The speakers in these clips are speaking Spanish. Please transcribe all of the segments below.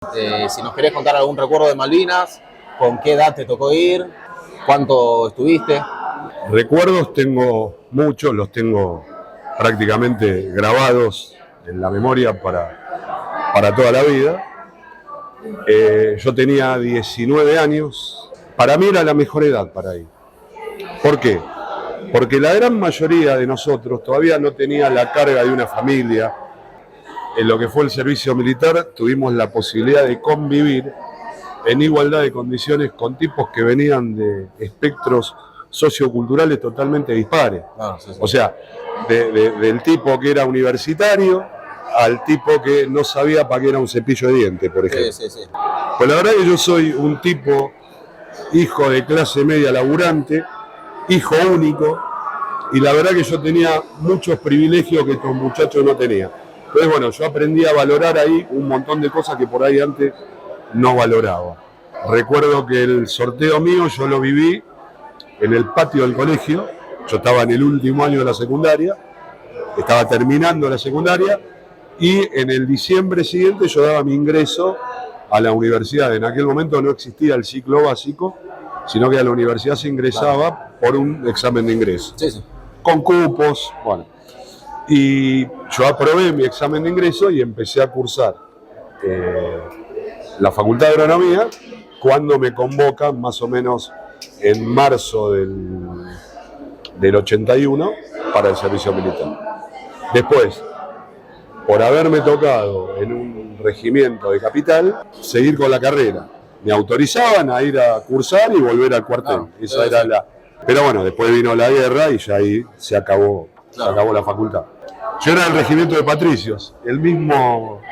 Si nos querés contar algún recuerdo de Malvinas, con qué edad te tocó ir, cuánto estuviste. Recuerdos tengo muchos, los tengo prácticamente grabados en la memoria para toda la vida. Yo tenía 19 años, para mí era la mejor edad para ir. ¿Por qué? Porque la gran mayoría de nosotros todavía no tenía la carga de una familia. En lo que fue el servicio militar tuvimos la posibilidad de convivir en igualdad de condiciones con tipos que venían de espectros socioculturales totalmente dispares. Sí. O sea, del tipo que era universitario al tipo que no sabía para qué era un cepillo de dientes, por ejemplo. Sí. Pues la verdad que yo soy un tipo, hijo de clase media laburante, hijo único, y la verdad que yo tenía muchos privilegios que estos muchachos no tenían. Entonces, bueno, yo aprendí a valorar ahí un montón de cosas que por ahí antes no valoraba. Recuerdo que el sorteo mío yo lo viví en el patio del colegio. Yo estaba en el último año de la secundaria, estaba terminando la secundaria, y en el diciembre siguiente yo daba mi ingreso a la universidad. En aquel momento no existía el ciclo básico, sino que a la universidad se ingresaba por un examen de ingreso. Sí. Con cupos, bueno. Y yo aprobé mi examen de ingreso y empecé a cursar la Facultad de Agronomía cuando me convocan más o menos en marzo del 81 para el servicio militar. Después, por haberme tocado en un regimiento de capital, seguir con la carrera. Me autorizaban a ir a cursar y volver al cuartel. Esa era la... Pero bueno, después vino la guerra y ya ahí se acabó la facultad. Yo era del regimiento de patricios, el mismo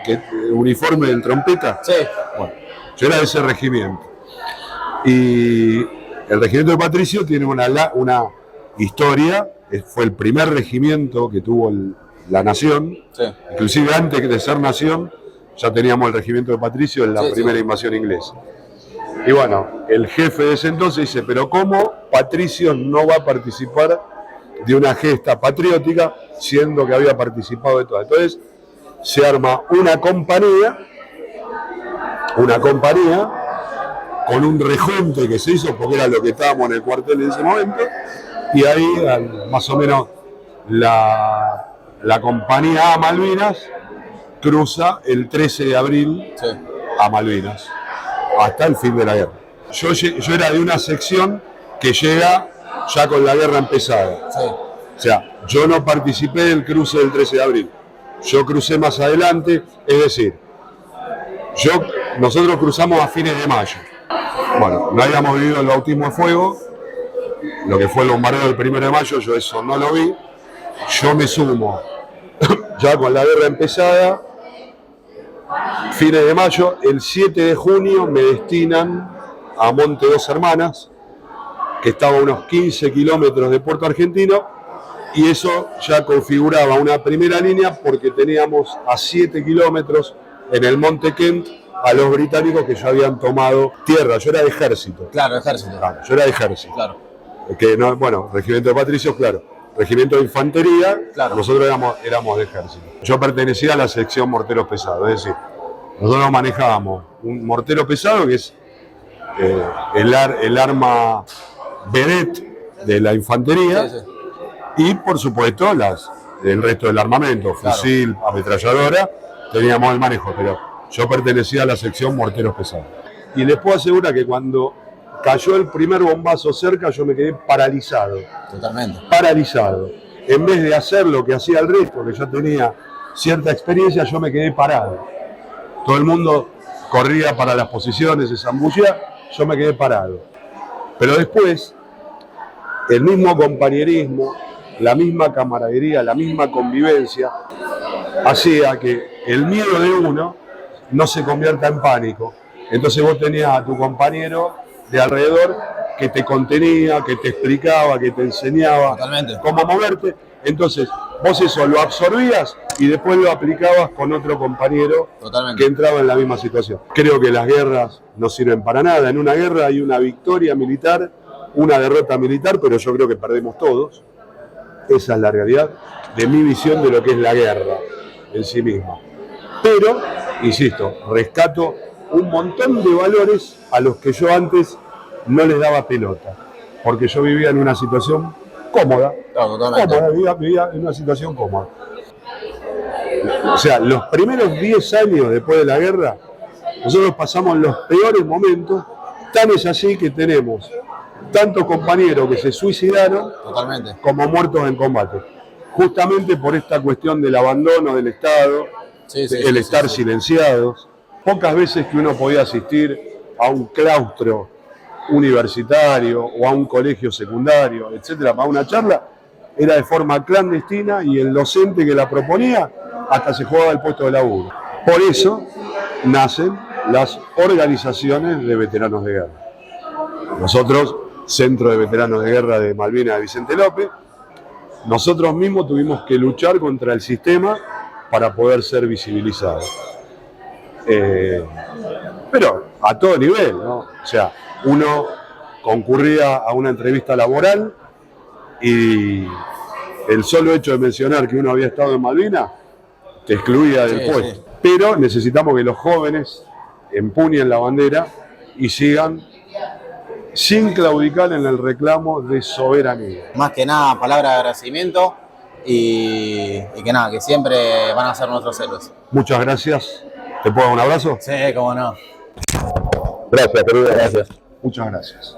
uniforme del trompeta. Sí. Bueno, yo era de ese regimiento. Y el regimiento de patricios tiene una historia. Fue el primer regimiento que tuvo la nación. Sí. Inclusive antes de ser nación, ya teníamos el regimiento de patricios en la primera invasión inglesa. Y bueno, el jefe de ese entonces dice, pero ¿cómo Patricios no va a participar de una gesta patriótica siendo que había participado de todas? Entonces se arma una compañía con un rejunte que se hizo porque era lo que estábamos en el cuartel en ese momento, y ahí más o menos la compañía A Malvinas cruza el 13 de abril a Malvinas hasta el fin de la guerra. Yo era de una sección que llega ya con la guerra empezada. Sí. O sea, yo no participé del cruce del 13 de abril. Yo crucé más adelante, es decir, nosotros cruzamos a fines de mayo. Bueno, no habíamos vivido el bautismo de fuego, lo que fue el bombardeo del 1 de mayo, yo eso no lo vi. Yo me sumo ya con la guerra empezada, fines de mayo. El 7 de junio me destinan a Monte Dos Hermanas, que estaba a unos 15 kilómetros de Puerto Argentino, y eso ya configuraba una primera línea porque teníamos a 7 kilómetros en el Monte Kent a los británicos que ya habían tomado tierra. Yo era de ejército. Claro, ejército. Claro, yo era de ejército. Claro. Que no, bueno, regimiento de patricios, claro. Regimiento de infantería, claro. Nosotros éramos de ejército. Yo pertenecía a la sección morteros pesados, es decir, nosotros manejábamos un mortero pesado que es el arma vedette de la infantería, y por supuesto el resto del armamento, fusil, ametralladora, teníamos el manejo, pero yo pertenecía a la sección morteros pesados. Y les puedo asegurar que cuando cayó el primer bombazo cerca, yo me quedé paralizado. Totalmente. Paralizado. En vez de hacer lo que hacía el resto, que ya tenía cierta experiencia, yo me quedé parado. Todo el mundo corría para las posiciones, se zambullía, yo me quedé parado. Pero después, el mismo compañerismo, la misma camaradería, la misma convivencia, hacía que el miedo de uno no se convierta en pánico. Entonces vos tenías a tu compañero de alrededor que te contenía, que te explicaba, que te enseñaba cómo moverte. Entonces vos eso lo absorbías y después lo aplicabas con otro compañero que entraba en la misma situación. Creo que las guerras no sirven para nada. En una guerra hay una victoria militar, una derrota militar, pero yo creo que perdemos todos. Esa es la realidad de mi visión de lo que es la guerra en sí misma. Pero, insisto, rescato un montón de valores a los que yo antes no les daba pelota, porque yo vivía en una situación cómoda, vivía en una situación cómoda. O sea, los primeros 10 años después de la guerra, nosotros pasamos los peores momentos, tan es así que tenemos tantos compañeros que se suicidaron como muertos en combate, justamente por esta cuestión del abandono del Estado, estar silenciados. Pocas veces que uno podía asistir a un claustro universitario o a un colegio secundario, etcétera, para una charla, era de forma clandestina y el docente que la proponía hasta se jugaba el puesto de laburo. Por eso nacen las organizaciones de veteranos de guerra. Nosotros, Centro de Veteranos de Guerra de Malvinas de Vicente López, nosotros mismos tuvimos que luchar contra el sistema para poder ser visibilizados. Pero a todo nivel, ¿no? O sea, uno concurría a una entrevista laboral y el solo hecho de mencionar que uno había estado en Malvinas te excluía del puesto. Pero necesitamos que los jóvenes empuñen la bandera y sigan sin claudicar en el reclamo de soberanía. Más que nada, palabra de agradecimiento y que nada, que siempre van a ser nuestros héroes. Muchas gracias. ¿Te puedo dar un abrazo? Sí, cómo no. Gracias, querido. Gracias. Muchas gracias.